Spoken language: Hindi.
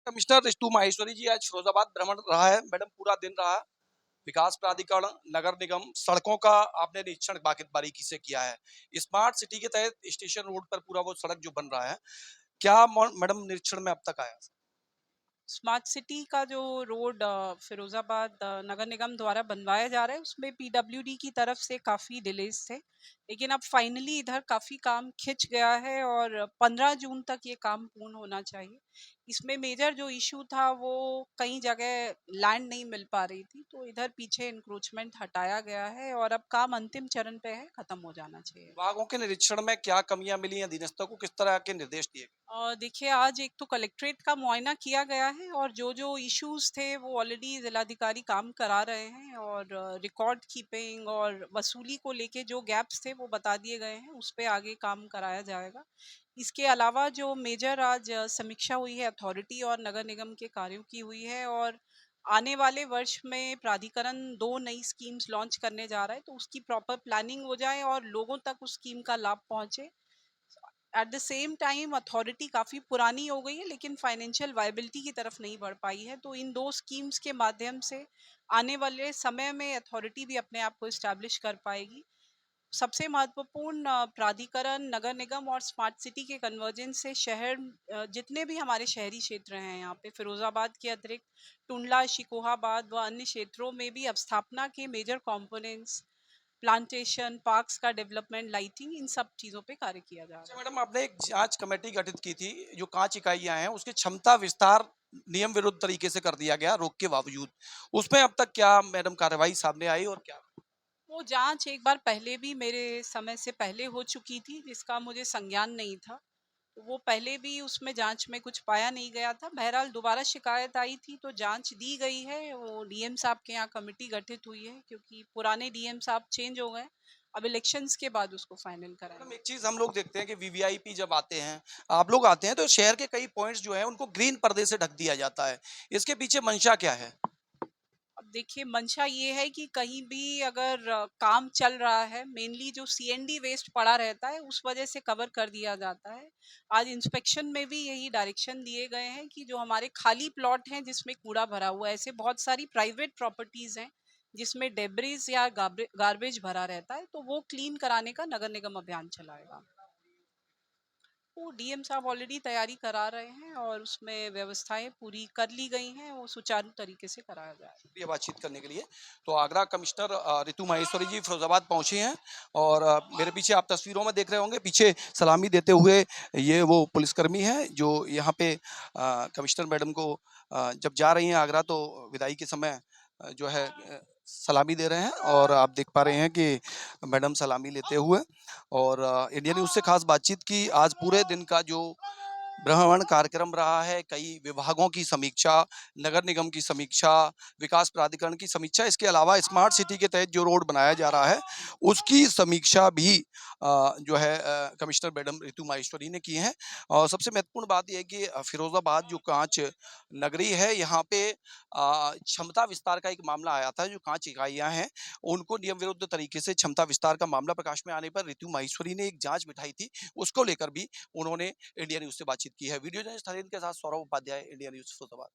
कमिश्नर ऋतु माहेश्वरी जी आज फिरोजाबाद भ्रमण रहा है। मैडम पूरा दिन रहा। विकास प्राधिकरण, नगर निगम, सड़कों का आपने निरीक्षण बारीकी से किया है। स्मार्ट सिटी के तहत स्टेशन रोड पर पूरा वो सड़क जो बन रहा है, क्या मैडम निरीक्षण में अब तक आया? स्मार्ट सिटी का जो रोड फिरोजाबाद नगर निगम द्वारा बनवाया जा रहा है उसमें पीडब्ल्यूडी की तरफ से काफ़ी डिलेज थे, लेकिन अब फाइनली इधर काफ़ी काम खिंच गया है और 15 जून तक ये काम पूर्ण होना चाहिए। इसमें मेजर जो इशू था वो कई जगह लैंड नहीं मिल पा रही थी, तो इधर पीछे इंक्रोचमेंट हटाया गया है और अब काम अंतिम चरण पे है, खत्म हो जाना चाहिए। विभागों के निरीक्षण में क्या कमियां मिली? अधीनस्थों को किस तरह के निर्देश दिए? देखिए, आज एक तो कलेक्ट्रेट का मुआयना किया गया है और जो इश्यूज थे वो ऑलरेडी जिलाधिकारी काम करा रहे हैं और रिकॉर्ड कीपिंग और वसूली को लेके जो गैप्स थे वो बता दिए गए हैं, उस पे आगे काम कराया जाएगा। इसके अलावा जो मेजर आज समीक्षा हुई है अथॉरिटी और नगर निगम के कार्यों की हुई है और आने वाले वर्ष में प्राधिकरण 2 नई स्कीम्स लॉन्च करने जा रहा है, तो उसकी प्रॉपर प्लानिंग हो जाए और लोगों तक उस स्कीम का लाभ पहुंचे। At the same time authority काफ़ी पुरानी हो गई है लेकिन फाइनेंशियल वायबिलिटी की तरफ नहीं बढ़ पाई है, तो इन 2 स्कीम्स के माध्यम से आने वाले समय में अथॉरिटी भी अपने आप को इस्टेब्लिश कर पाएगी। सबसे महत्वपूर्ण प्राधिकरण, नगर निगम और स्मार्ट सिटी के कन्वर्जेंस से शहर जितने भी हमारे शहरी क्षेत्र हैं यहाँ पे फिरोजाबाद के अतिरिक्त टुंडला, शिकोहाबाद व अन्य क्षेत्रों में भी अवस्थापना के मेजर कंपोनेंट्स, प्लांटेशन, पार्क्स का डेवलपमेंट, लाइटिंग, इन सब चीज़ों पे कार्य किया जा अच्छा रहा है। मैडम, आपने एक जांच कमेटी गठित की थी, जो 5 इकाइयां हैं, उसकी क्षमता विस्तार नियम विरुद्ध तरीके से कर दिया गया रोक के बावजूद। उसमें अब तक क्या मैडम कार्रवाई सामने आई और क्या? वो जांच एक बार पहले भी मेरे समय से पहले हो चुकी थी जिसका मुझे संज्ञान नहीं था। तो वो पहले भी उसमें जांच में कुछ पाया नहीं गया था। बहरहाल दोबारा शिकायत आई थी तो जांच दी गई है। वो डीएम साहब के यहाँ कमेटी गठित हुई है क्योंकि पुराने डीएम साहब चेंज हो गए। अब इलेक्शंस के बाद उसको फाइनल मैडम कराएंगे। एक चीज हम लोग देखते हैं कि वीवीआईपी जब आते हैं, आप लोग आते हैं, तो शहर के कई पॉइंट्स जो हैं उनको ग्रीन पर्दे से ढक दिया जाता है। इसके पीछे मंशा क्या है? अब देखिए, मंशा ये है कि कहीं भी अगर काम चल रहा है, मेनली जो सीएनडी वेस्ट पड़ा रहता है उस वजह से कवर कर दिया जाता है। आज इंस्पेक्शन में भी यही डायरेक्शन दिए गए हैं कि जो हमारे खाली प्लॉट हैं जिसमें कूड़ा भरा हुआ है, ऐसे बहुत सारी प्राइवेट प्रॉपर्टीज हैं जिसमें डेब्रिज या गार्बेज भरा रहता है, तो वो क्लीन कराने का नगर निगम अभियान चलाएगा। वो डीएम साहब ऑलरेडी तैयारी करा रहे हैं और उसमें व्यवस्थाएं पूरी कर ली गई हैं, वो सुचारू तरीके से कराया जाए। शुक्रिया बातचीत करने के लिए। तो आगरा कमिश्नर ऋतु माहेश्वरी जी फिरोजाबाद पहुंची हैं, और मेरे पीछे आप तस्वीरों में देख रहे होंगे, पीछे सलामी देते हुए ये वो पुलिसकर्मी हैं जो यहाँ पे कमिश्नर मैडम को जब जा रही हैं आगरा, तो विदाई के समय जो है सलामी दे रहे हैं, और आप देख पा रहे हैं कि मैडम सलामी लेते हुए, और इंडिया न्यूज़ से खास बातचीत की। आज पूरे दिन का जो भ्रमण कार्यक्रम रहा है, कई विभागों की समीक्षा, नगर निगम की समीक्षा, विकास प्राधिकरण की समीक्षा, इसके अलावा स्मार्ट सिटी के तहत जो रोड बनाया जा रहा है उसकी समीक्षा भी जो है कमिश्नर मैडम ऋतु माहेश्वरी ने की है। और सबसे महत्वपूर्ण बात यह है कि फिरोजाबाद जो कांच नगरी है, यहाँ पे क्षमता विस्तार का एक मामला आया था। जो 5 इकाइयां हैं उनको नियम विरुद्ध तरीके से क्षमता विस्तार का मामला प्रकाश में आने पर ऋतु माहेश्वरी ने एक जांच बिठाई थी, उसको लेकर भी उन्होंने इंडिया न्यूज से बातचीत की है। वीडियो जर्नलिस्ट हरेंद्र के साथ सौरभ उपाध्याय, इंडिया न्यूज फैसलाबाद।